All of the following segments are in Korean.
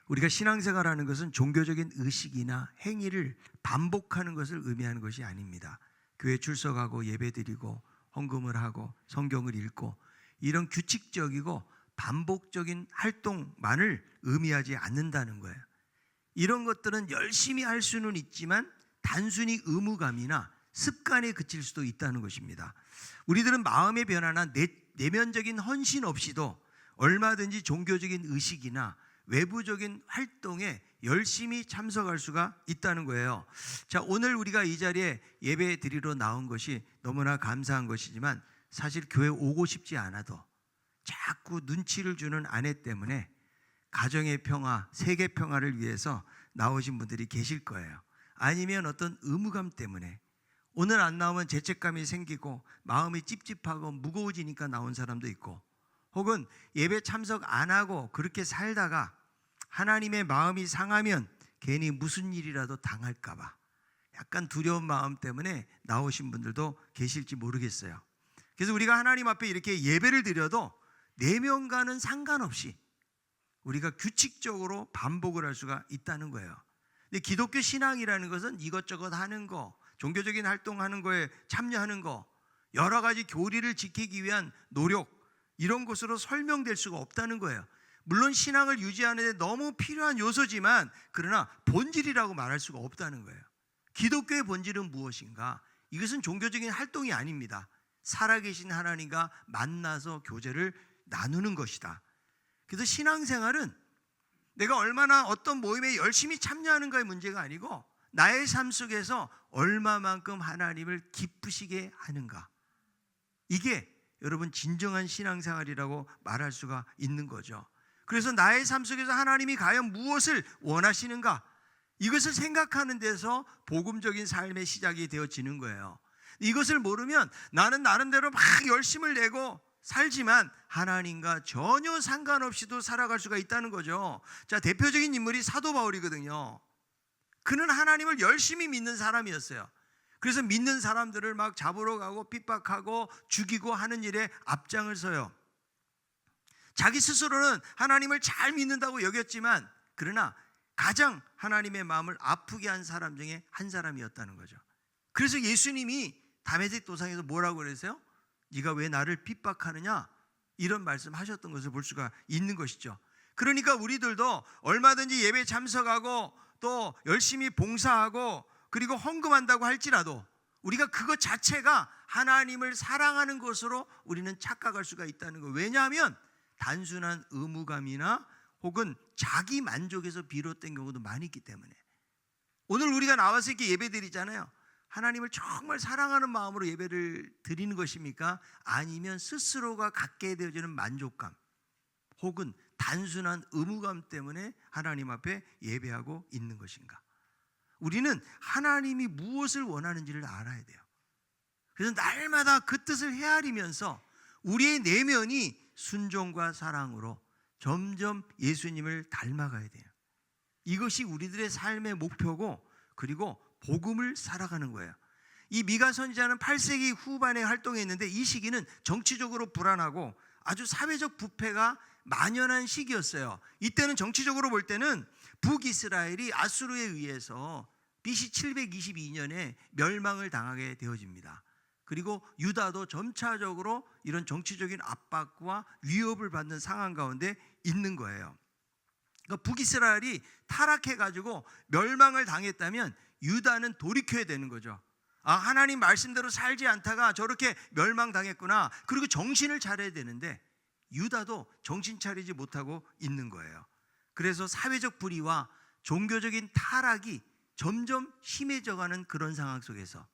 우리가 신앙생활하는 것은 종교적인 의식이나 행위를 반복하는 것을 의미하는 것이 아닙니다. 교회 출석하고 예배드리고 헌금을 하고 성경을 읽고 이런 규칙적이고 반복적인 활동만을 의미하지 않는다는 거예요. 이런 것들은 열심히 할 수는 있지만 단순히 의무감이나 습관에 그칠 수도 있다는 것입니다. 우리들은 마음의 변화나 내면적인 헌신 없이도 얼마든지 종교적인 의식이나 외부적인 활동에 열심히 참석할 수가 있다는 거예요. 자, 오늘 우리가 이 자리에 예배 드리러 나온 것이 너무나 감사한 것이지만 사실 교회 오고 싶지 않아도 자꾸 눈치를 주는 아내 때문에 가정의 평화, 세계 평화를 위해서 나오신 분들이 계실 거예요. 아니면 어떤 의무감 때문에 오늘 안 나오면 죄책감이 생기고 마음이 찝찝하고 무거워지니까 나온 사람도 있고, 혹은 예배 참석 안 하고 그렇게 살다가 하나님의 마음이 상하면 괜히 무슨 일이라도 당할까 봐 약간 두려운 마음 때문에 나오신 분들도 계실지 모르겠어요. 그래서 우리가 하나님 앞에 이렇게 예배를 드려도 내면과는 상관없이 우리가 규칙적으로 반복을 할 수가 있다는 거예요. 근데 기독교 신앙이라는 것은 이것저것 하는 거, 종교적인 활동하는 거에 참여하는 거, 여러 가지 교리를 지키기 위한 노력, 이런 것으로 설명될 수가 없다는 거예요. 물론 신앙을 유지하는 데 너무 필요한 요소지만 그러나 본질이라고 말할 수가 없다는 거예요. 기독교의 본질은 무엇인가? 이것은 종교적인 활동이 아닙니다. 살아계신 하나님과 만나서 교제를 나누는 것이다. 그래서 신앙생활은 내가 얼마나 어떤 모임에 열심히 참여하는가의 문제가 아니고 나의 삶 속에서 얼마만큼 하나님을 기쁘시게 하는가, 이게 여러분 진정한 신앙생활이라고 말할 수가 있는 거죠. 그래서 나의 삶 속에서 하나님이 과연 무엇을 원하시는가, 이것을 생각하는 데서 복음적인 삶의 시작이 되어지는 거예요. 이것을 모르면 나는 나름대로 막 열심을 내고 살지만 하나님과 전혀 상관없이도 살아갈 수가 있다는 거죠. 자, 대표적인 인물이 사도 바울이거든요. 그는 하나님을 열심히 믿는 사람이었어요. 그래서 믿는 사람들을 막 잡으러 가고 핍박하고 죽이고 하는 일에 앞장을 서요. 자기 스스로는 하나님을 잘 믿는다고 여겼지만 그러나 가장 하나님의 마음을 아프게 한 사람 중에 한 사람이었다는 거죠. 그래서 예수님이 다메섹 도상에서 뭐라고 그랬어요? 네가 왜 나를 핍박하느냐? 이런 말씀하셨던 것을 볼 수가 있는 것이죠. 그러니까 우리들도 얼마든지 예배 참석하고 또 열심히 봉사하고 그리고 헌금한다고 할지라도 우리가 그것 자체가 하나님을 사랑하는 것으로 우리는 착각할 수가 있다는 거예요. 왜냐하면 단순한 의무감이나 혹은 자기 만족에서 비롯된 경우도 많이 있기 때문에. 오늘 우리가 나와서 이렇게 예배 드리잖아요. 하나님을 정말 사랑하는 마음으로 예배를 드리는 것입니까? 아니면 스스로가 갖게 되어지는 만족감 혹은 단순한 의무감 때문에 하나님 앞에 예배하고 있는 것인가? 우리는 하나님이 무엇을 원하는지를 알아야 돼요. 그래서 날마다 그 뜻을 헤아리면서 우리의 내면이 순종과 사랑으로 점점 예수님을 닮아가야 돼요. 이것이 우리들의 삶의 목표고 그리고 복음을 살아가는 거예요. 이 미가 선지자는 8세기 후반에 활동했는데 이 시기는 정치적으로 불안하고 아주 사회적 부패가 만연한 시기였어요. 이때는 정치적으로 볼 때는 북이스라엘이 아수르에 의해서 BC 722년에 멸망을 당하게 되어집니다. 그리고 유다도 점차적으로 이런 정치적인 압박과 위협을 받는 상황 가운데 있는 거예요. 그러니까 북이스라엘이 타락해가지고 멸망을 당했다면 유다는 돌이켜야 되는 거죠. 아, 하나님 말씀대로 살지 않다가 저렇게 멸망당했구나. 그리고 정신을 차려야 되는데 유다도 정신 차리지 못하고 있는 거예요. 그래서 사회적 불의와 종교적인 타락이 점점 심해져가는 그런 상황 속에서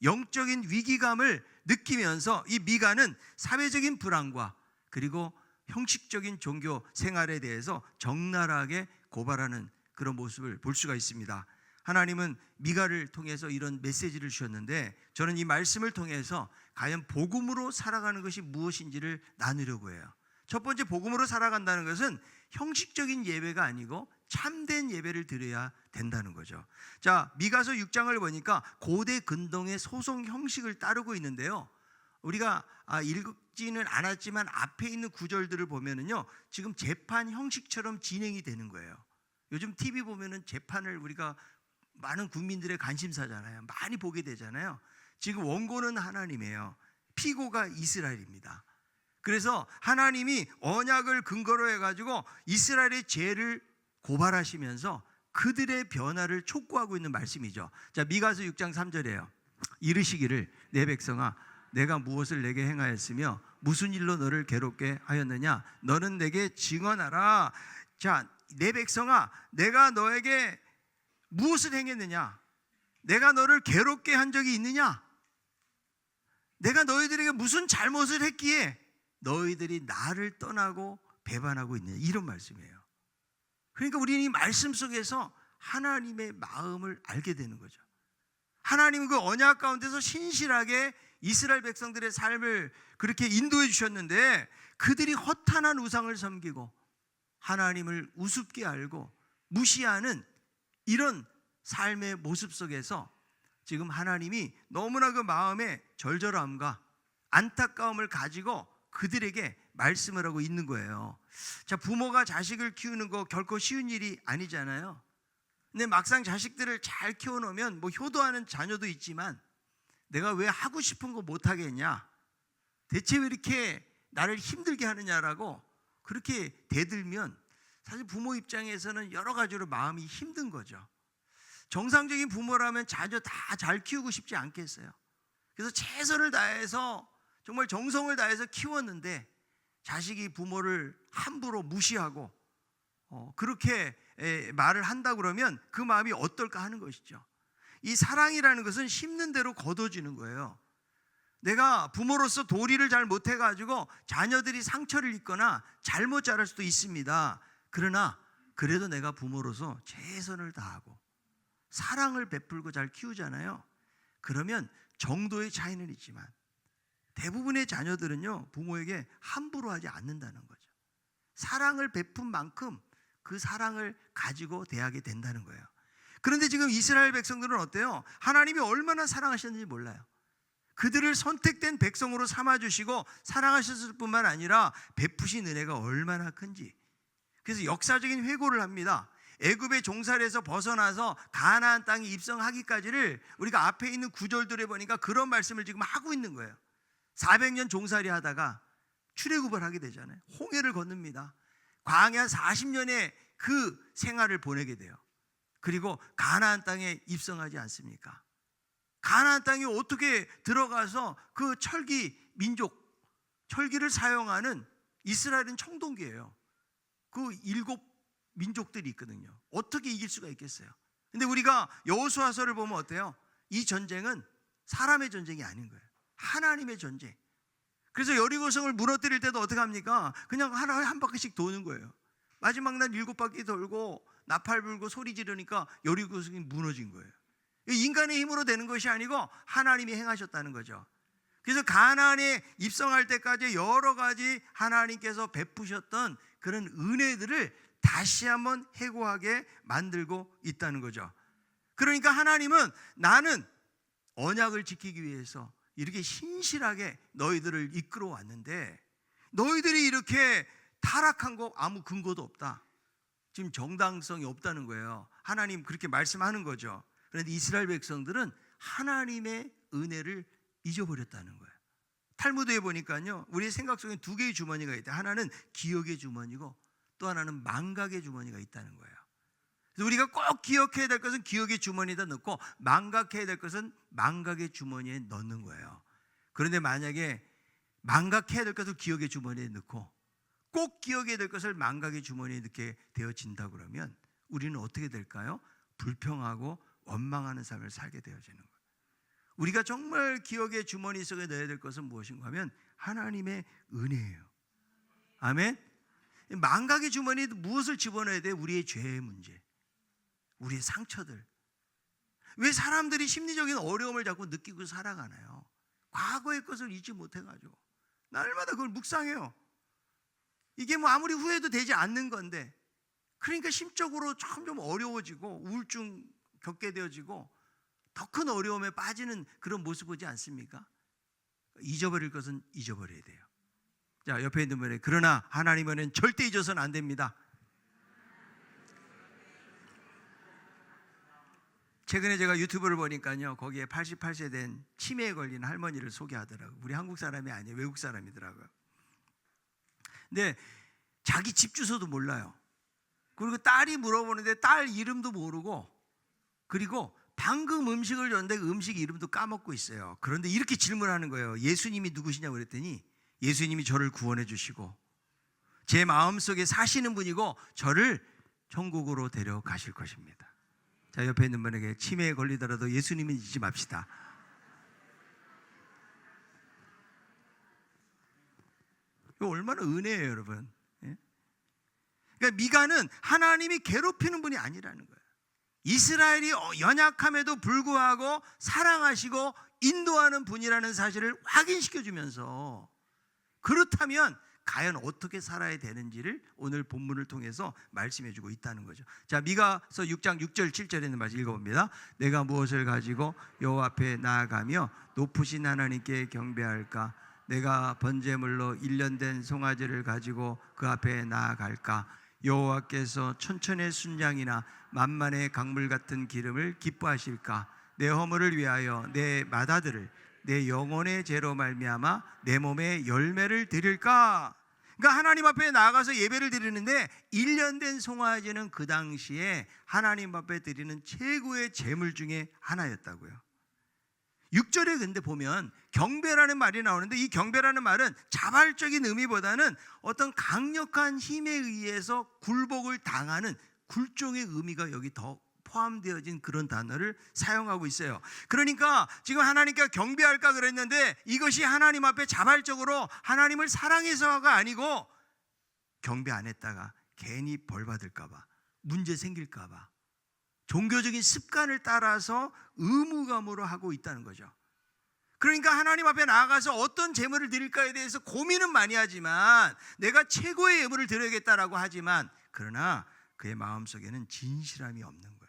영적인 위기감을 느끼면서 이 미가는 사회적인 불안과 그리고 형식적인 종교 생활에 대해서 적나라하게 고발하는 그런 모습을 볼 수가 있습니다. 하나님은 미가를 통해서 이런 메시지를 주셨는데 저는 이 말씀을 통해서 과연 복음으로 살아가는 것이 무엇인지를 나누려고 해요. 첫 번째, 복음으로 살아간다는 것은 형식적인 예배가 아니고 참된 예배를 드려야 된다는 거죠. 자, 미가서 6장을 보니까 고대 근동의 소송 형식을 따르고 있는데요. 우리가 읽지는 않았지만 앞에 있는 구절들을 보면은요, 지금 재판 형식처럼 진행이 되는 거예요. 요즘 TV 보면은 재판을 우리가 많은 국민들의 관심사잖아요. 많이 보게 되잖아요. 지금 원고는 하나님이에요. 피고가 이스라엘입니다. 그래서 하나님이 언약을 근거로 해가지고 이스라엘의 죄를 고발하시면서 그들의 변화를 촉구하고 있는 말씀이죠. 자, 미가서 6장 3절이에요. 이르시기를 내 백성아 내가 무엇을 내게 행하였으며 무슨 일로 너를 괴롭게 하였느냐 너는 내게 증언하라. 자, 내 백성아 내가 너에게 무엇을 행했느냐, 내가 너를 괴롭게 한 적이 있느냐, 내가 너희들에게 무슨 잘못을 했기에 너희들이 나를 떠나고 배반하고 있느냐, 이런 말씀이에요. 그러니까 우리는 이 말씀 속에서 하나님의 마음을 알게 되는 거죠. 하나님은 그 언약 가운데서 신실하게 이스라엘 백성들의 삶을 그렇게 인도해 주셨는데 그들이 허탄한 우상을 섬기고 하나님을 우습게 알고 무시하는 이런 삶의 모습 속에서 지금 하나님이 너무나 그 마음의 절절함과 안타까움을 가지고 그들에게 말씀을 하고 있는 거예요. 자, 부모가 자식을 키우는 거 결코 쉬운 일이 아니잖아요. 근데 막상 자식들을 잘 키워놓으면 뭐 효도하는 자녀도 있지만 내가 왜 하고 싶은 거 못하겠냐, 대체 왜 이렇게 나를 힘들게 하느냐라고 그렇게 대들면 사실 부모 입장에서는 여러 가지로 마음이 힘든 거죠. 정상적인 부모라면 자녀 다 잘 키우고 싶지 않겠어요? 그래서 최선을 다해서 정말 정성을 다해서 키웠는데 자식이 부모를 함부로 무시하고 그렇게 말을 한다 그러면 그 마음이 어떨까 하는 것이죠. 이 사랑이라는 것은 심는 대로 거둬지는 거예요. 내가 부모로서 도리를 잘 못해가지고 자녀들이 상처를 입거나 잘못 자랄 수도 있습니다. 그러나 그래도 내가 부모로서 최선을 다하고 사랑을 베풀고 잘 키우잖아요. 그러면 정도의 차이는 있지만 대부분의 자녀들은요 부모에게 함부로 하지 않는다는 거죠. 사랑을 베푼 만큼 그 사랑을 가지고 대하게 된다는 거예요. 그런데 지금 이스라엘 백성들은 어때요? 하나님이 얼마나 사랑하셨는지 몰라요. 그들을 선택된 백성으로 삼아주시고 사랑하셨을 뿐만 아니라 베푸신 은혜가 얼마나 큰지. 그래서 역사적인 회고를 합니다. 애굽의 종살이에서 벗어나서 가나안 땅에 입성하기까지를 우리가 앞에 있는 구절들에 보니까 그런 말씀을 지금 하고 있는 거예요. 400년 종살이 하다가 출애굽을 하게 되잖아요. 홍해를 건넙니다. 광야 40년의 그 생활을 보내게 돼요. 그리고 가나안 땅에 입성하지 않습니까? 가나안 땅에 어떻게 들어가서 그 철기 민족, 철기를 사용하는 이스라엘은 청동기예요. 그 7 민족들이 있거든요. 어떻게 이길 수가 있겠어요? 근데 우리가 여호수아서를 보면 어때요? 이 전쟁은 사람의 전쟁이 아닌 거예요. 하나님의 전쟁. 그래서 여리고성을 무너뜨릴 때도 어떻게 합니까? 그냥 한 바퀴씩 도는 거예요. 마지막 날 7바퀴 돌고 나팔 불고 소리 지르니까 여리고성이 무너진 거예요. 인간의 힘으로 되는 것이 아니고 하나님이 행하셨다는 거죠. 그래서 가나안에 입성할 때까지 여러 가지 하나님께서 베푸셨던 그런 은혜들을 다시 한번 해고하게 만들고 있다는 거죠. 그러니까 하나님은 나는 언약을 지키기 위해서 이렇게 신실하게 너희들을 이끌어 왔는데 너희들이 이렇게 타락한 거 아무 근거도 없다. 지금 정당성이 없다는 거예요. 하나님 그렇게 말씀하는 거죠. 그런데 이스라엘 백성들은 하나님의 은혜를 잊어버렸다는 거예요. 탈무드에 보니까요, 우리의 생각 속에 2개의 주머니가 있다. 하나는 기억의 주머니고 또 하나는 망각의 주머니가 있다는 거예요. 그래서 우리가 꼭 기억해야 될 것은 기억의 주머니에다 넣고 망각해야 될 것은 망각의 주머니에 넣는 거예요. 그런데 만약에 망각해야 될 것을 기억의 주머니에 넣고 꼭 기억해야 될 것을 망각의 주머니에 넣게 되어진다 그러면 우리는 어떻게 될까요? 불평하고 원망하는 삶을 살게 되어지는 거예요. 우리가 정말 기억의 주머니 속에 넣어야 될 것은 무엇인가 하면 하나님의 은혜예요. 아멘. 망각의 주머니에 무엇을 집어넣어야 돼요? 우리의 죄의 문제, 우리의 상처들. 왜 사람들이 심리적인 어려움을 자꾸 느끼고 살아가나요? 과거의 것을 잊지 못해가지고 날마다 그걸 묵상해요. 이게 뭐 아무리 후회도 되지 않는 건데, 그러니까 심적으로 점점 어려워지고 우울증 겪게 되어지고 더 큰 어려움에 빠지는 그런 모습 보지 않습니까? 잊어버릴 것은 잊어버려야 돼요. 자, 옆에 있는 분에 그러나 하나님은 절대 잊어서는 안 됩니다. 최근에 제가 유튜브를 보니까요, 거기에 88세 된 치매에 걸린 할머니를 소개하더라고요. 우리 한국 사람이 아니에요. 외국 사람이더라고요. 근데 자기 집 주소도 몰라요. 그리고 딸이 물어보는데 딸 이름도 모르고, 그리고 방금 음식을 줬는데 음식 이름도 까먹고 있어요. 그런데 이렇게 질문하는 거예요. 예수님이 누구시냐고 그랬더니 예수님이 저를 구원해 주시고 제 마음속에 사시는 분이고 저를 천국으로 데려가실 것입니다. 자, 옆에 있는 분에게 치매에 걸리더라도 예수님은 잊지 맙시다. 이거 얼마나 은혜예요, 여러분. 예? 그러니까 미가는 하나님이 괴롭히는 분이 아니라는 거예요. 이스라엘이 연약함에도 불구하고 사랑하시고 인도하는 분이라는 사실을 확인시켜주면서, 그렇다면 과연 어떻게 살아야 되는지를 오늘 본문을 통해서 말씀해주고 있다는 거죠. 자, 미가서 6장 6절 7절에 있는 말씀 읽어봅니다. 내가 무엇을 가지고 여호와 앞에 나아가며 높으신 하나님께 경배할까? 내가 번제물로 1년 된 송아지를 가지고 그 앞에 나아갈까? 여호와께서 천천의 순양이나 만만의 강물 같은 기름을 기뻐하실까? 내 허물을 위하여 내 맏아들을 내 영혼의 죄로 말미암아 내 몸에 열매를 드릴까? 그러니까 하나님 앞에 나아가서 예배를 드리는데 1년 된 송아지는 그 당시에 하나님 앞에 드리는 최고의 제물 중에 하나였다고요. 6절에 근데 보면 경배라는 말이 나오는데, 이 경배라는 말은 자발적인 의미보다는 어떤 강력한 힘에 의해서 굴복을 당하는 굴종의 의미가 여기 더 포함되어진 그런 단어를 사용하고 있어요. 그러니까 지금 하나님께 경배할까 그랬는데 이것이 하나님 앞에 자발적으로 하나님을 사랑해서가 아니고 경배 안 했다가 괜히 벌 받을까 봐, 문제 생길까 봐 종교적인 습관을 따라서 의무감으로 하고 있다는 거죠. 그러니까 하나님 앞에 나아가서 어떤 제물을 드릴까에 대해서 고민은 많이 하지만, 내가 최고의 예물을 드려야겠다라고 하지만, 그러나 그의 마음속에는 진실함이 없는 거예요.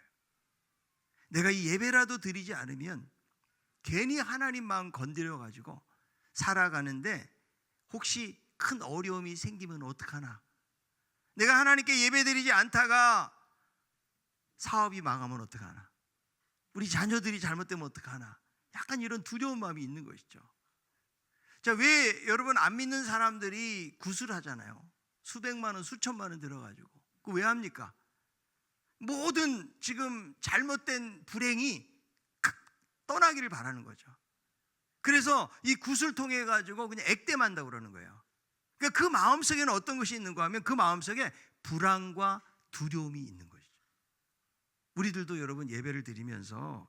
내가 이 예배라도 드리지 않으면 괜히 하나님 마음 건드려가지고 살아가는데 혹시 큰 어려움이 생기면 어떡하나? 내가 하나님께 예배 드리지 않다가 사업이 망하면 어떡하나? 우리 자녀들이 잘못되면 어떡하나? 약간 이런 두려운 마음이 있는 것이죠. 자, 왜 여러분 안 믿는 사람들이 구슬하잖아요. 수백만 원, 수천만 원 들어가지고. 그거 왜 합니까? 모든 지금 잘못된 불행이 떠나기를 바라는 거죠. 그래서 이 구슬 통해 가지고 그냥 액땜한다고 그러는 거예요. 그러니까 그 마음속에는 어떤 것이 있는가 하면 그 마음속에 불안과 두려움이 있는 것이죠. 우리들도 여러분 예배를 드리면서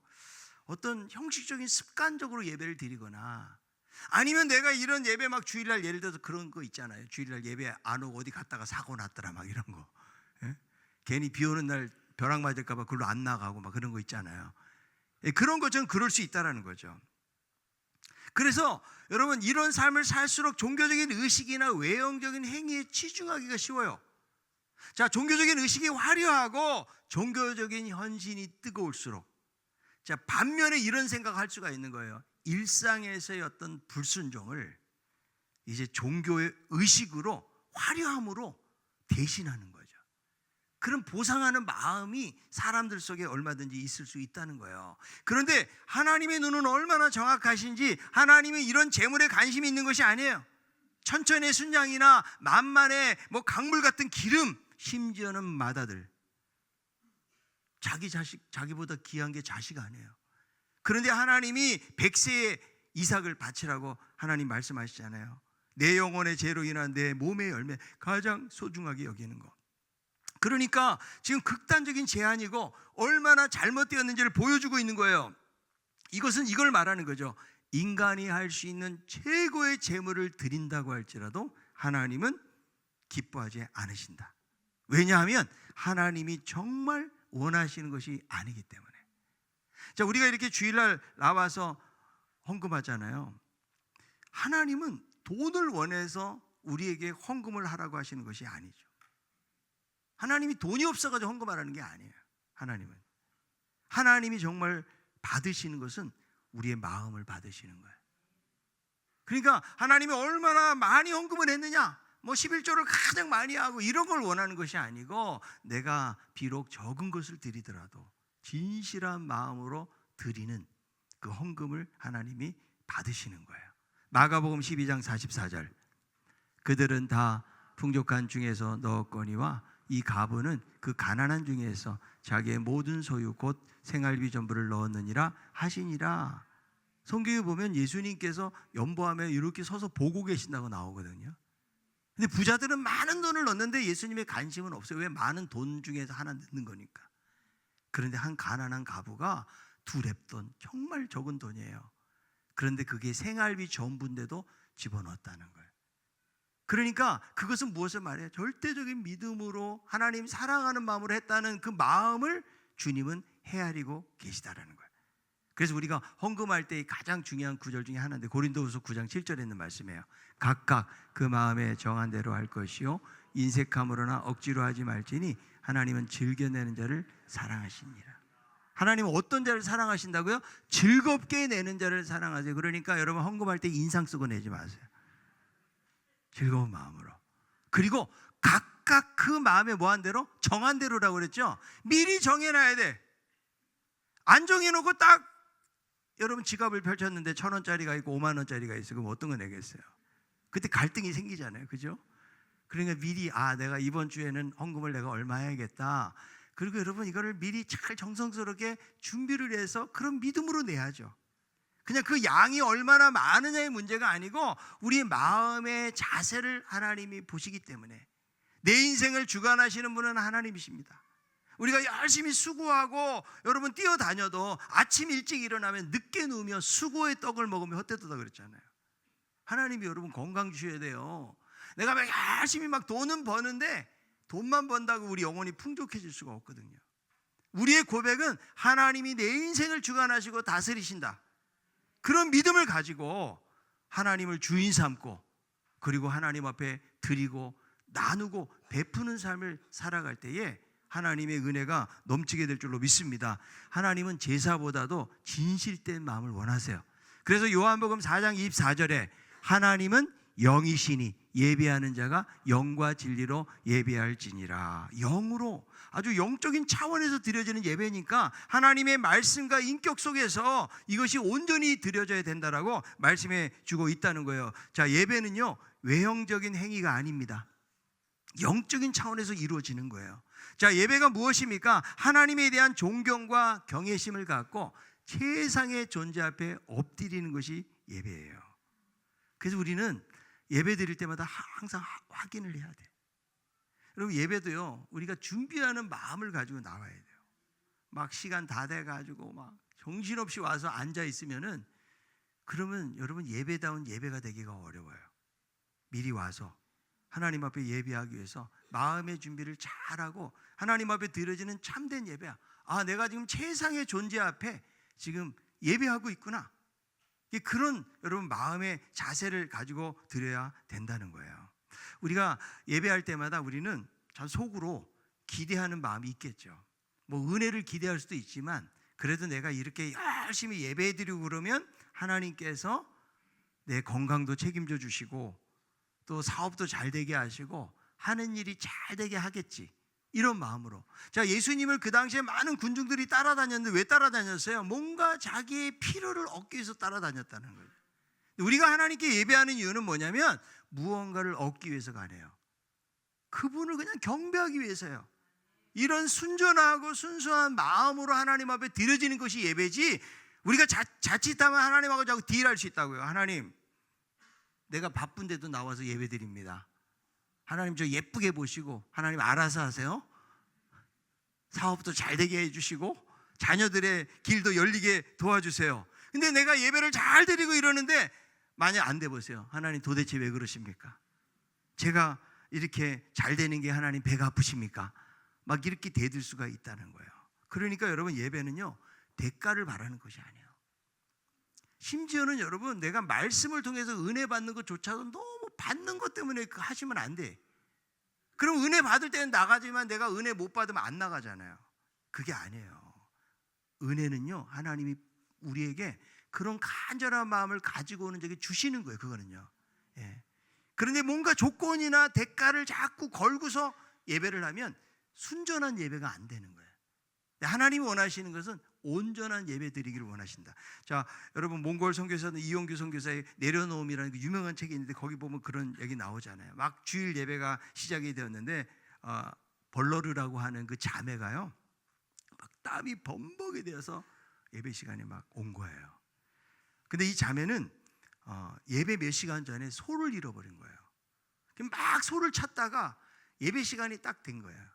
어떤 형식적인 습관적으로 예배를 드리거나, 아니면 내가 이런 예배 막 주일날 예를 들어서 그런 거 있잖아요. 주일날 예배 안 오고 어디 갔다가 사고 났더라 막 이런 거. 예? 괜히 비 오는 날 벼락 맞을까 봐 그걸로 안 나가고 막 그런 거 있잖아요. 예, 그런 것처럼 그럴 수 있다라는 거죠. 그래서 여러분 이런 삶을 살수록 종교적인 의식이나 외형적인 행위에 치중하기가 쉬워요. 자, 종교적인 의식이 화려하고 종교적인 현신이 뜨거울수록, 자, 반면에 이런 생각할 수가 있는 거예요. 일상에서의 어떤 불순종을 이제 종교의 의식으로, 화려함으로 대신하는 거죠. 그런 보상하는 마음이 사람들 속에 얼마든지 있을 수 있다는 거예요. 그런데 하나님의 눈은 얼마나 정확하신지, 하나님이 이런 재물에 관심이 있는 것이 아니에요. 천천의 순양이나 만만의 강물 같은 기름, 심지어는 맏아들, 자기 자식, 자기보다 귀한 게 자식 아니에요. 그런데 하나님이 100세의 이삭을 바치라고 하나님 말씀하시잖아요. 내 영혼의 죄로 인한 내 몸의 열매, 가장 소중하게 여기는 것. 그러니까 지금 극단적인 제한이고 얼마나 잘못되었는지를 보여주고 있는 거예요. 이것은 이걸 말하는 거죠. 인간이 할 수 있는 최고의 제물을 드린다고 할지라도 하나님은 기뻐하지 않으신다. 왜냐하면 하나님이 정말 원하시는 것이 아니기 때문에. 자, 우리가 이렇게 주일날 나와서 헌금하잖아요. 하나님은 돈을 원해서 우리에게 헌금을 하라고 하시는 것이 아니죠. 하나님이 돈이 없어가지고 헌금하라는 게 아니에요. 하나님이 정말 받으시는 것은 우리의 마음을 받으시는 거예요. 그러니까 하나님이 얼마나 많이 헌금을 했느냐, 11조를 가장 많이 하고 이런 걸 원하는 것이 아니고, 내가 비록 적은 것을 드리더라도 진실한 마음으로 드리는 그 헌금을 하나님이 받으시는 거예요. 마가복음 12장 44절, 그들은 다 풍족한 중에서 넣었거니와 이 가부는 그 가난한 중에서 자기의 모든 소유 곧 생활비 전부를 넣었느니라 하시니라. 성경에 보면 예수님께서 연보함에 이렇게 서서 보고 계신다고 나오거든요. 근데 부자들은 많은 돈을 넣는데 예수님의 관심은 없어요. 왜? 많은 돈 중에서 하나 넣는 거니까. 그런데 한 가난한 가부가 2렙돈, 정말 적은 돈이에요. 그런데 그게 생활비 전부인데도 집어넣었다는 거예요. 그러니까 그것은 무엇을 말해요? 절대적인 믿음으로 하나님 사랑하는 마음으로 했다는 그 마음을 주님은 헤아리고 계시다라는 거예요. 그래서 우리가 헌금할 때 가장 중요한 구절 중에 하나인데 고린도후서 9장 7절에 있는 말씀이에요. 각각 그 마음에 정한 대로 할 것이요 인색함으로나 억지로 하지 말지니 하나님은 즐겨내는 자를 사랑하시니라. 하나님은 어떤 자를 사랑하신다고요? 즐겁게 내는 자를 사랑하세요. 그러니까 여러분 헌금할 때 인상 쓰고 내지 마세요. 즐거운 마음으로. 그리고 각각 그 마음에 뭐한 대로? 정한 대로라고 그랬죠. 미리 정해놔야 돼. 안 정해놓고 딱 여러분 지갑을 펼쳤는데 1,000원짜리가 있고 5만 원짜리가 있어요. 그럼 어떤 거 내겠어요? 그때 갈등이 생기잖아요. 그죠? 그러니까 미리 내가 이번 주에는 헌금을 내가 얼마 해야겠다. 그리고 여러분 이거를 미리 잘 정성스럽게 준비를 해서 그런 믿음으로 내야죠. 그냥 그 양이 얼마나 많으냐의 문제가 아니고 우리의 마음의 자세를 하나님이 보시기 때문에 내 인생을 주관하시는 분은 하나님이십니다. 우리가 열심히 수고하고 여러분 뛰어다녀도 아침 일찍 일어나면 늦게 누우며 수고의 떡을 먹으면 헛되다 그랬잖아요. 하나님이 여러분 건강 주셔야 돼요. 내가 막 열심히 막 돈은 버는데 돈만 번다고 우리 영혼이 풍족해질 수가 없거든요. 우리의 고백은 하나님이 내 인생을 주관하시고 다스리신다. 그런 믿음을 가지고 하나님을 주인 삼고 그리고 하나님 앞에 드리고 나누고 베푸는 삶을 살아갈 때에 하나님의 은혜가 넘치게 될 줄로 믿습니다. 하나님은 제사보다도 진실된 마음을 원하세요. 그래서 요한복음 4장 24절에 하나님은 영이시니 예배하는 자가 영과 진리로 예배할지니라. 영으로 아주 영적인 차원에서 드려지는 예배니까 하나님의 말씀과 인격 속에서 이것이 온전히 드려져야 된다라고 말씀해 주고 있다는 거예요. 자, 예배는요 외형적인 행위가 아닙니다. 영적인 차원에서 이루어지는 거예요. 자, 예배가 무엇입니까? 하나님에 대한 존경과 경외심을 갖고 세상의 존재 앞에 엎드리는 것이 예배예요. 그래서 우리는 예배 드릴 때마다 항상 확인을 해야 돼요. 여러분 예배도요 우리가 준비하는 마음을 가지고 나와야 돼요. 막 시간 다 돼가지고 막 정신없이 와서 앉아 있으면은 그러면 여러분 예배다운 예배가 되기가 어려워요. 미리 와서 하나님 앞에 예배하기 위해서 마음의 준비를 잘하고 하나님 앞에 드려지는 참된 예배야. 내가 지금 최상의 존재 앞에 지금 예배하고 있구나. 그런 여러분 마음의 자세를 가지고 드려야 된다는 거예요. 우리가 예배할 때마다 우리는 참 속으로 기대하는 마음이 있겠죠. 뭐 은혜를 기대할 수도 있지만 그래도 내가 이렇게 열심히 예배해드리고 그러면 하나님께서 내 건강도 책임져 주시고 또 사업도 잘 되게 하시고 하는 일이 잘 되게 하겠지. 이런 마음으로. 자, 예수님을 그 당시에 많은 군중들이 따라다녔는데 왜 따라다녔어요? 뭔가 자기의 필요를 얻기 위해서 따라다녔다는 거예요. 우리가 하나님께 예배하는 이유는 뭐냐면 무언가를 얻기 위해서가 아니에요. 그분을 그냥 경배하기 위해서요. 이런 순전하고 순수한 마음으로 하나님 앞에 드려지는 것이 예배지 우리가 자칫하면 하나님하고 자꾸 딜할 수 있다고요. 하나님 내가 바쁜데도 나와서 예배 드립니다. 하나님 저 예쁘게 보시고 하나님 알아서 하세요. 사업도 잘 되게 해주시고 자녀들의 길도 열리게 도와주세요. 근데 내가 예배를 잘 드리고 이러는데 만약 안 돼 보세요. 하나님 도대체 왜 그러십니까? 제가 이렇게 잘 되는 게 하나님 배가 아프십니까? 막 이렇게 대들 수가 있다는 거예요. 그러니까 여러분 예배는요 대가를 바라는 것이 아니에요. 심지어는 여러분 내가 말씀을 통해서 은혜 받는 것조차도 너무 받는 것 때문에 하시면 안 돼. 그럼 은혜 받을 때는 나가지만 내가 은혜 못 받으면 안 나가잖아요. 그게 아니에요. 은혜는요 하나님이 우리에게 그런 간절한 마음을 가지고 오는 적에 주시는 거예요. 그거는요. 예. 그런데 뭔가 조건이나 대가를 자꾸 걸고서 예배를 하면 순전한 예배가 안 되는 거예요. 하나님이 원하시는 것은 온전한 예배 드리기를 원하신다. 자, 여러분 몽골 선교사는 이용규 선교사의 내려놓음이라는 그 유명한 책이 있는데 거기 보면 그런 얘기 나오잖아요. 막 주일 예배가 시작이 되었는데 벌러르라고 하는 그 자매가요, 막 땀이 범벅이 되어서 예배 시간이 막 온 거예요. 근데 이 자매는 예배 몇 시간 전에 소를 잃어버린 거예요. 막 소를 찾다가 예배 시간이 딱 된 거예요.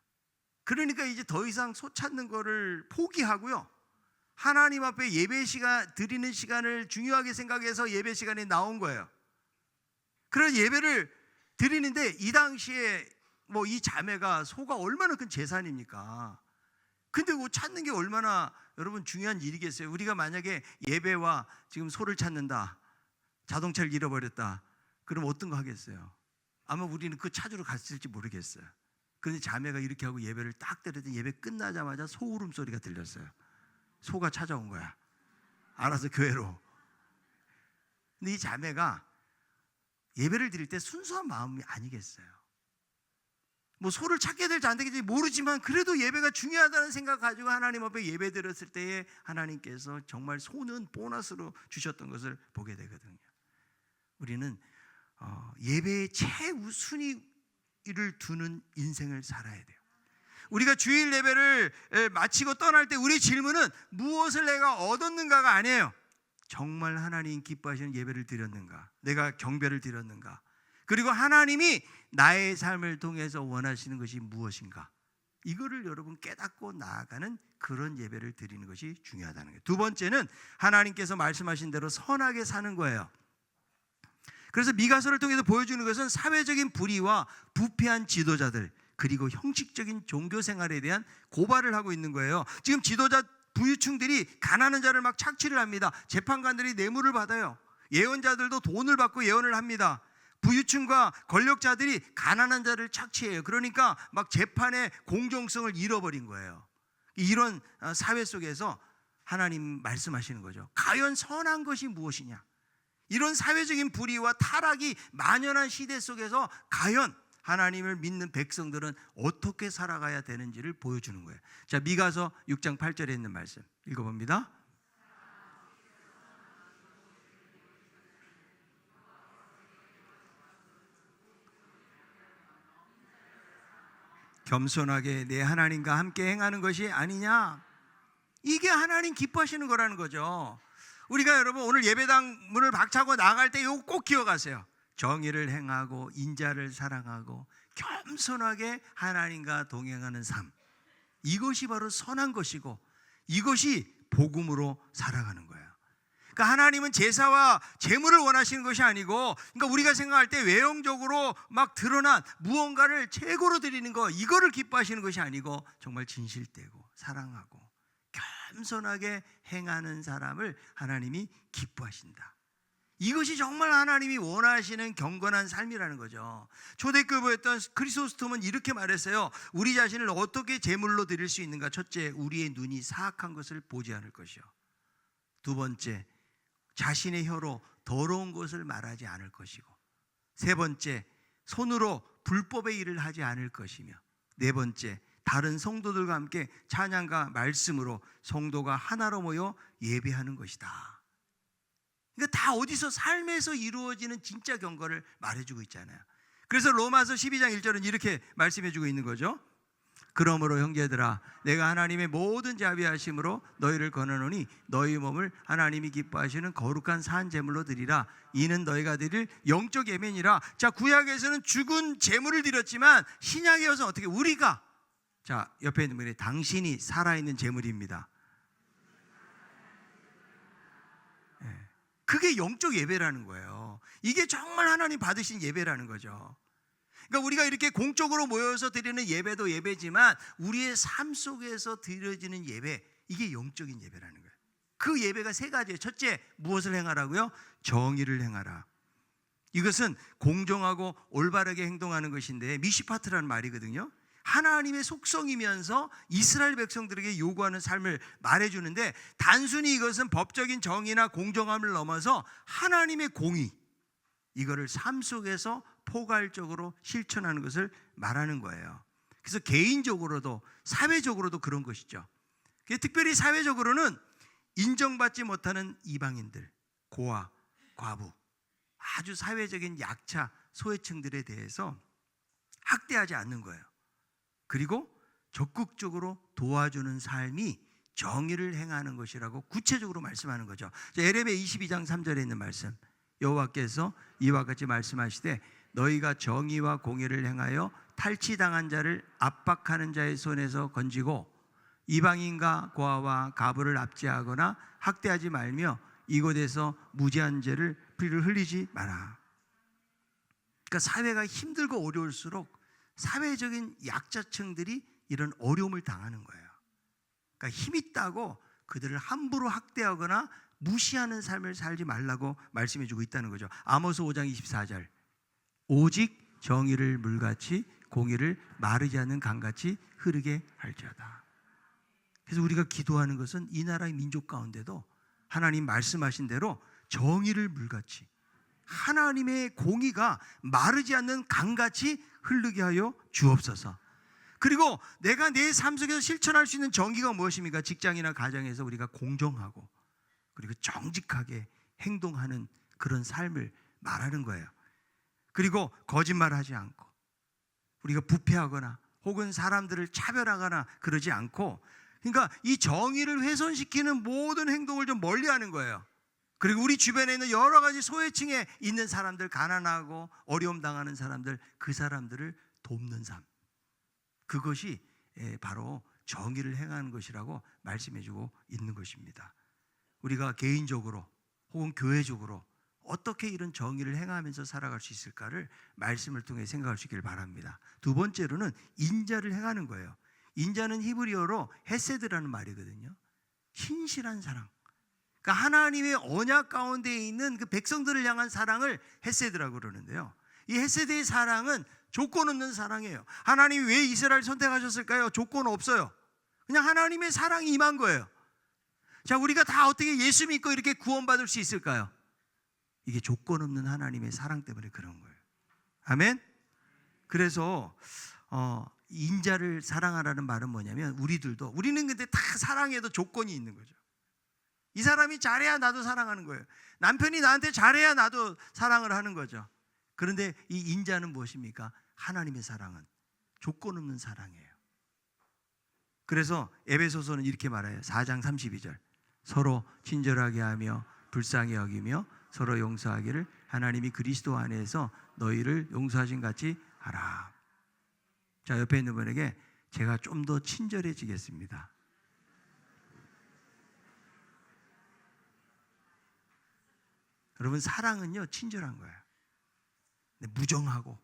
그러니까 이제 더 이상 소 찾는 거를 포기하고요, 하나님 앞에 예배 시간 드리는 시간을 중요하게 생각해서 예배 시간에 나온 거예요. 그래서 예배를 드리는데 이 당시에 뭐 이 자매가 소가 얼마나 큰 재산입니까? 근데 뭐 찾는 게 얼마나 여러분 중요한 일이겠어요? 우리가 만약에 예배와 지금 소를 찾는다, 자동차를 잃어버렸다, 그럼 어떤 거 하겠어요? 아마 우리는 그 찾으러 갔을지 모르겠어요. 그런데 자매가 이렇게 하고 예배를 딱 드렸더니 예배 끝나자마자 소 울음소리가 들렸어요. 소가 찾아온 거야. 알아서 교회로. 근데 이 자매가 예배를 드릴 때 순수한 마음이 아니겠어요? 뭐 소를 찾게 될지 안 되겠지 모르지만 그래도 예배가 중요하다는 생각 가지고 하나님 앞에 예배 드렸을 때에 하나님께서 정말 소는 보너스로 주셨던 것을 보게 되거든요. 우리는 예배의 최우순위를 두는 인생을 살아야 돼요. 우리가 주일 예배를 마치고 떠날 때 우리 질문은 무엇을 내가 얻었는가가 아니에요. 정말 하나님 기뻐하시는 예배를 드렸는가, 내가 경배를 드렸는가, 그리고 하나님이 나의 삶을 통해서 원하시는 것이 무엇인가, 이거를 여러분 깨닫고 나아가는 그런 예배를 드리는 것이 중요하다는 거예요. 두 번째는 하나님께서 말씀하신 대로 선하게 사는 거예요. 그래서 미가서를 통해서 보여주는 것은 사회적인 불의와 부패한 지도자들, 그리고 형식적인 종교 생활에 대한 고발을 하고 있는 거예요. 지금 지도자 부유층들이 가난한 자를 막 착취를 합니다. 재판관들이 뇌물을 받아요. 예언자들도 돈을 받고 예언을 합니다. 부유층과 권력자들이 가난한 자를 착취해요. 그러니까 막 재판의 공정성을 잃어버린 거예요. 이런 사회 속에서 하나님 말씀하시는 거죠. 과연 선한 것이 무엇이냐? 이런 사회적인 불의와 타락이 만연한 시대 속에서 과연 하나님을 믿는 백성들은 어떻게 살아가야 되는지를 보여주는 거예요. 자, 미가서 6장 8절에 있는 말씀 읽어봅니다. 겸손하게 내 하나님과 함께 행하는 것이 아니냐? 이게 하나님 기뻐하시는 거라는 거죠. 우리가 여러분 오늘 예배당 문을 박차고 나갈 때 이거 꼭 기억하세요. 정의를 행하고 인자를 사랑하고 겸손하게 하나님과 동행하는 삶, 이것이 바로 선한 것이고 이것이 복음으로 살아가는 거예요. 그러니까 하나님은 제사와 제물을 원하시는 것이 아니고, 그러니까 우리가 생각할 때 외형적으로 막 드러난 무언가를 최고로 드리는 거, 이거를 기뻐하시는 것이 아니고 정말 진실되고 사랑하고 겸손하게 행하는 사람을 하나님이 기뻐하신다. 이것이 정말 하나님이 원하시는 경건한 삶이라는 거죠. 초대교회였던 크리소스톰은 이렇게 말했어요. 우리 자신을 어떻게 제물로 드릴 수 있는가? 첫째, 우리의 눈이 사악한 것을 보지 않을 것이요. 두 번째, 자신의 혀로 더러운 것을 말하지 않을 것이고, 세 번째, 손으로 불법의 일을 하지 않을 것이며, 네 번째, 다른 성도들과 함께 찬양과 말씀으로 성도가 하나로 모여 예배하는 것이다. 그러니까 다 어디서 삶에서 이루어지는 진짜 경건을 말해주고 있잖아요. 그래서 로마서 12장 1절은 이렇게 말씀해주고 있는 거죠. 그러므로 형제들아, 내가 하나님의 모든 자비하심으로 너희를 권하노니 너희 몸을 하나님이 기뻐하시는 거룩한 산 제물로 드리라. 이는 너희가 드릴 영적 예배니라. 자, 구약에서는 죽은 제물을 드렸지만 신약에 와서 어떻게 우리가, 자, 옆에 있는 분이 당신이 살아있는 제물입니다. 그게 영적 예배라는 거예요. 이게 정말 하나님 받으신 예배라는 거죠. 그러니까 우리가 이렇게 공적으로 모여서 드리는 예배도 예배지만 우리의 삶 속에서 드려지는 예배, 이게 영적인 예배라는 거예요. 그 예배가 세 가지예요. 첫째, 무엇을 행하라고요? 정의를 행하라. 이것은 공정하고 올바르게 행동하는 것인데 미시파트라는 말이거든요. 하나님의 속성이면서 이스라엘 백성들에게 요구하는 삶을 말해주는데, 단순히 이것은 법적인 정의나 공정함을 넘어서 하나님의 공의, 이거를 삶 속에서 포괄적으로 실천하는 것을 말하는 거예요. 그래서 개인적으로도 사회적으로도 그런 것이죠. 특별히 사회적으로는 인정받지 못하는 이방인들, 고아, 과부, 아주 사회적인 약자, 소외층들에 대해서 학대하지 않는 거예요. 그리고 적극적으로 도와주는 삶이 정의를 행하는 것이라고 구체적으로 말씀하는 거죠. 에레미야 22장 3절에 있는 말씀, 여호와께서 이와 같이 말씀하시되 너희가 정의와 공의를 행하여 탈취당한 자를 압박하는 자의 손에서 건지고 이방인과 고아와 가부를 압제하거나 학대하지 말며 이곳에서 무죄한 죄를 피를 흘리지 마라. 그러니까 사회가 힘들고 어려울수록 사회적인 약자층들이 이런 어려움을 당하는 거예요. 그러니까 힘 있다고 그들을 함부로 학대하거나 무시하는 삶을 살지 말라고 말씀해 주고 있다는 거죠. 아모스 5장 24절, 오직 정의를 물같이 공의를 마르지 않는 강같이 흐르게 할지어다. 그래서 우리가 기도하는 것은 이 나라의 민족 가운데도 하나님 말씀하신 대로 정의를 물같이, 하나님의 공의가 마르지 않는 강같이 흐르게 하여 주옵소서. 그리고 내가 내 삶 속에서 실천할 수 있는 정의가 무엇입니까? 직장이나 가정에서 우리가 공정하고 그리고 정직하게 행동하는 그런 삶을 말하는 거예요. 그리고 거짓말하지 않고 우리가 부패하거나 혹은 사람들을 차별하거나 그러지 않고, 그러니까 이 정의를 훼손시키는 모든 행동을 좀 멀리하는 거예요. 그리고 우리 주변에 있는 여러 가지 소외층에 있는 사람들, 가난하고 어려움 당하는 사람들, 그 사람들을 돕는 삶, 그것이 바로 정의를 행하는 것이라고 말씀해주고 있는 것입니다. 우리가 개인적으로 혹은 교회적으로 어떻게 이런 정의를 행하면서 살아갈 수 있을까를 말씀을 통해 생각할 수 있기를 바랍니다. 두 번째로는 인자를 행하는 거예요. 인자는 히브리어로 헤세드라는 말이거든요. 신실한 사랑. 그러니까 하나님의 언약 가운데 있는 그 백성들을 향한 사랑을 헤세드라고 그러는데요. 이 헤세드의 사랑은 조건 없는 사랑이에요. 하나님이 왜 이스라엘을 선택하셨을까요? 조건 없어요. 그냥 하나님의 사랑이 임한 거예요. 자, 우리가 다 어떻게 예수 믿고 이렇게 구원받을 수 있을까요? 이게 조건 없는 하나님의 사랑 때문에 그런 거예요. 아멘? 그래서 인자를 사랑하라는 말은 뭐냐면 우리는 근데 다 사랑해도 조건이 있는 거죠. 이 사람이 잘해야 나도 사랑하는 거예요. 남편이 나한테 잘해야 나도 사랑을 하는 거죠. 그런데 이 인자는 무엇입니까? 하나님의 사랑은 조건 없는 사랑이에요. 그래서 에베소서는 이렇게 말해요. 4장 32절, 서로 친절하게 하며 불쌍히 여기며 서로 용서하기를 하나님이 그리스도 안에서 너희를 용서하신 같이 하라. 자, 옆에 있는 분에게 제가 좀 더 친절해지겠습니다. 여러분, 사랑은요 친절한 거예요. 무정하고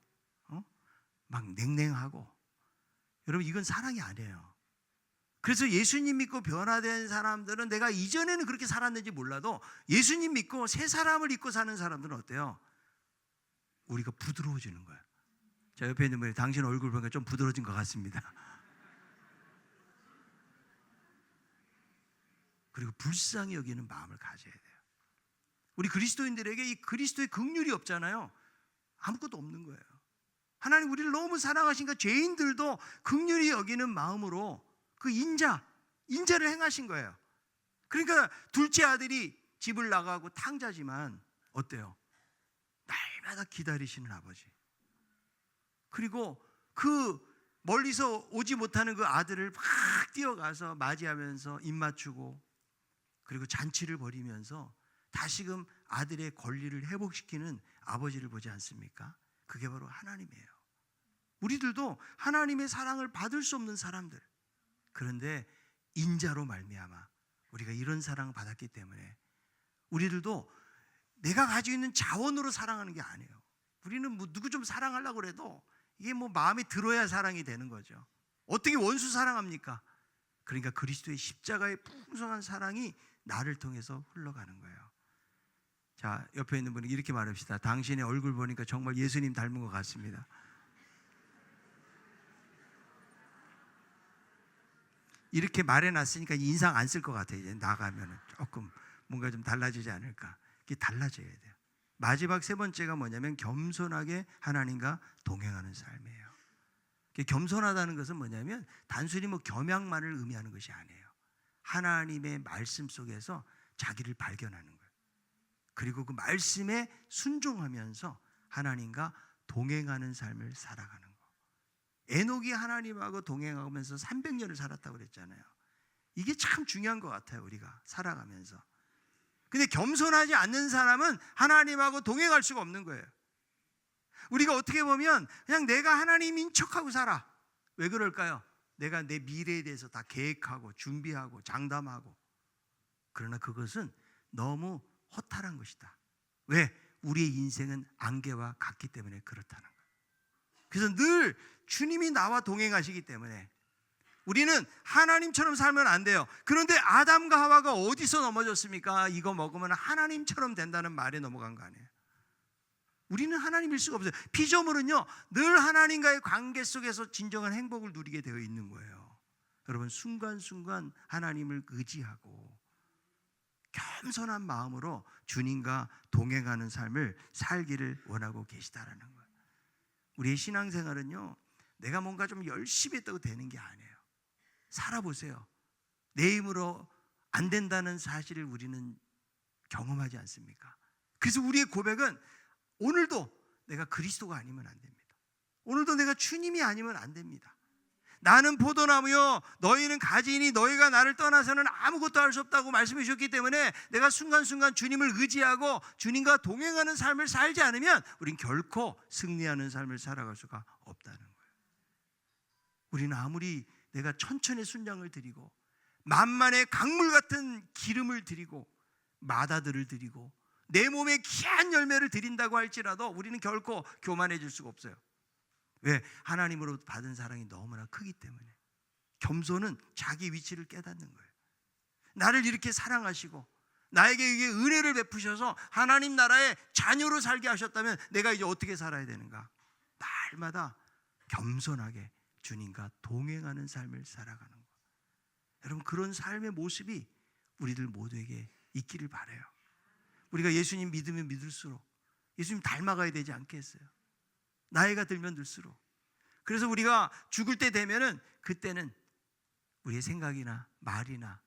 막 냉랭하고, 여러분 이건 사랑이 아니에요. 그래서 예수님 믿고 변화된 사람들은 내가 이전에는 그렇게 살았는지 몰라도 예수님 믿고 새 사람을 입고 사는 사람들은 어때요? 우리가 부드러워지는 거예요. 자, 옆에 있는 분이 당신 얼굴 보니까 좀 부드러워진 것 같습니다. 그리고 불쌍히 여기는 마음을 가져야 돼요. 우리 그리스도인들에게 이 그리스도의 긍휼이 없잖아요. 아무것도 없는 거예요. 하나님 우리를 너무 사랑하시니까 죄인들도 긍휼히 여기는 마음으로 그 인자를 행하신 거예요. 그러니까 둘째 아들이 집을 나가고 탕자지만 어때요? 날마다 기다리시는 아버지. 그리고 그 멀리서 오지 못하는 그 아들을 막 뛰어가서 맞이하면서 입 맞추고 그리고 잔치를 벌이면서 다시금 아들의 권리를 회복시키는 아버지를 보지 않습니까? 그게 바로 하나님이에요. 우리들도 하나님의 사랑을 받을 수 없는 사람들, 그런데 인자로 말미암아 우리가 이런 사랑을 받았기 때문에 우리들도 내가 가지고 있는 자원으로 사랑하는 게 아니에요. 우리는 뭐 누구 좀 사랑하려고 해도 이게 뭐 마음에 들어야 사랑이 되는 거죠. 어떻게 원수 사랑합니까? 그러니까 그리스도의 십자가의 풍성한 사랑이 나를 통해서 흘러가는 거예요. 자, 옆에 있는 분이 이렇게 말합시다. 당신의 얼굴 보니까 정말 예수님 닮은 것 같습니다. 이렇게 말해놨으니까 인상 안 쓸 것 같아요. 이제 나가면 조금 뭔가 좀 달라지지 않을까. 이게 달라져야 돼요. 마지막 세 번째가 뭐냐면 겸손하게 하나님과 동행하는 삶이에요. 겸손하다는 것은 뭐냐면 단순히 뭐 겸양만을 의미하는 것이 아니에요. 하나님의 말씀 속에서 자기를 발견하는 거예요. 그리고 그 말씀에 순종하면서 하나님과 동행하는 삶을 살아가는 거. 에녹이 하나님하고 동행하면서 300년을 살았다고 그랬잖아요. 이게 참 중요한 것 같아요. 우리가 살아가면서. 근데 겸손하지 않는 사람은 하나님하고 동행할 수가 없는 거예요. 우리가 어떻게 보면 그냥 내가 하나님인 척하고 살아. 왜 그럴까요? 내가 내 미래에 대해서 다 계획하고 준비하고 장담하고. 그러나 그것은 너무 허탈한 것이다. 왜? 우리의 인생은 안개와 같기 때문에 그렇다는 거예요. 그래서 늘 주님이 나와 동행하시기 때문에 우리는 하나님처럼 살면 안 돼요. 그런데 아담과 하와가 어디서 넘어졌습니까? 이거 먹으면 하나님처럼 된다는 말에 넘어간 거 아니에요. 우리는 하나님일 수가 없어요. 피조물은요, 늘 하나님과의 관계 속에서 진정한 행복을 누리게 되어 있는 거예요. 여러분, 순간순간 하나님을 의지하고 겸손한 마음으로 주님과 동행하는 삶을 살기를 원하고 계시다라는 거예요. 우리의 신앙생활은요, 내가 뭔가 좀 열심히 했다고 되는 게 아니에요. 살아보세요. 내 힘으로 안 된다는 사실을 우리는 경험하지 않습니까? 그래서 우리의 고백은 오늘도 내가 그리스도가 아니면 안 됩니다. 오늘도 내가 주님이 아니면 안 됩니다. 나는 포도나무요 너희는 가지이니 너희가 나를 떠나서는 아무것도 할 수 없다고 말씀해 주셨기 때문에 내가 순간순간 주님을 의지하고 주님과 동행하는 삶을 살지 않으면 우린 결코 승리하는 삶을 살아갈 수가 없다는 거예요. 우리는 아무리 내가 천천히 순장을 드리고 만만의 강물 같은 기름을 드리고 마다들을 드리고 내 몸에 귀한 열매를 드린다고 할지라도 우리는 결코 교만해질 수가 없어요. 왜? 하나님으로 받은 사랑이 너무나 크기 때문에. 겸손은 자기 위치를 깨닫는 거예요. 나를 이렇게 사랑하시고 나에게 이게 은혜를 베푸셔서 하나님 나라의 자녀로 살게 하셨다면 내가 이제 어떻게 살아야 되는가? 날마다 겸손하게 주님과 동행하는 삶을 살아가는 거예요. 여러분, 그런 삶의 모습이 우리들 모두에게 있기를 바라요. 우리가 예수님 믿으면 믿을수록 예수님 닮아가야 되지 않겠어요? 나이가 들면 들수록. 그래서 우리가 죽을 때 되면은 그때는 우리의 생각이나 말이나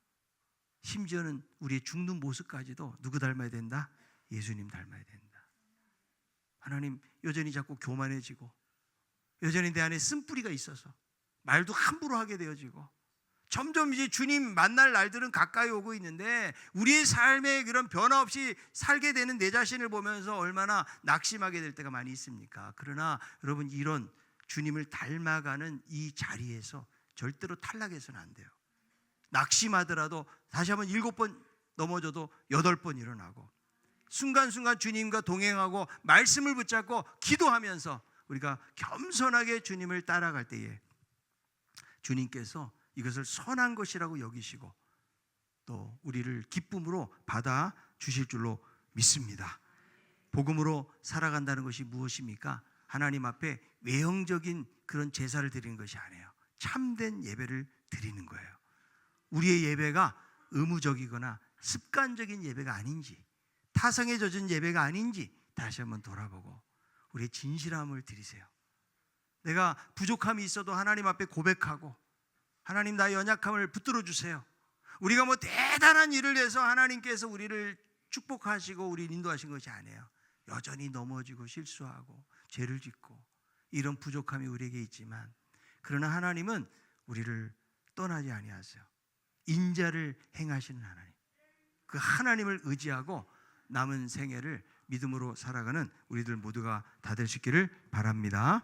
심지어는 우리의 죽는 모습까지도 누구 닮아야 된다? 예수님 닮아야 된다. 하나님 여전히 자꾸 교만해지고 여전히 내 안에 쓴뿌리가 있어서 말도 함부로 하게 되어지고 점점 이제 주님 만날 날들은 가까이 오고 있는데 우리의 삶에 그런 변화 없이 살게 되는 내 자신을 보면서 얼마나 낙심하게 될 때가 많이 있습니까? 그러나 여러분, 이런 주님을 닮아가는 이 자리에서 절대로 탈락해서는 안 돼요. 낙심하더라도 다시 한번 7번 넘어져도 8번 일어나고 순간순간 주님과 동행하고 말씀을 붙잡고 기도하면서 우리가 겸손하게 주님을 따라갈 때에 주님께서 이것을 선한 것이라고 여기시고 또 우리를 기쁨으로 받아 주실 줄로 믿습니다. 복음으로 살아간다는 것이 무엇입니까? 하나님 앞에 외형적인 그런 제사를 드리는 것이 아니에요. 참된 예배를 드리는 거예요. 우리의 예배가 의무적이거나 습관적인 예배가 아닌지, 타성에 젖은 예배가 아닌지 다시 한번 돌아보고 우리의 진실함을 드리세요. 내가 부족함이 있어도 하나님 앞에 고백하고 하나님, 나의 연약함을 붙들어 주세요. 우리가 뭐 대단한 일을 해서 하나님께서 우리를 축복하시고 우리를 인도하신 것이 아니에요. 여전히 넘어지고 실수하고 죄를 짓고 이런 부족함이 우리에게 있지만 그러나 하나님은 우리를 떠나지 아니하세요. 인자를 행하시는 하나님, 그 하나님을 의지하고 남은 생애를 믿음으로 살아가는 우리들 모두가 다 될 수 있기를 바랍니다.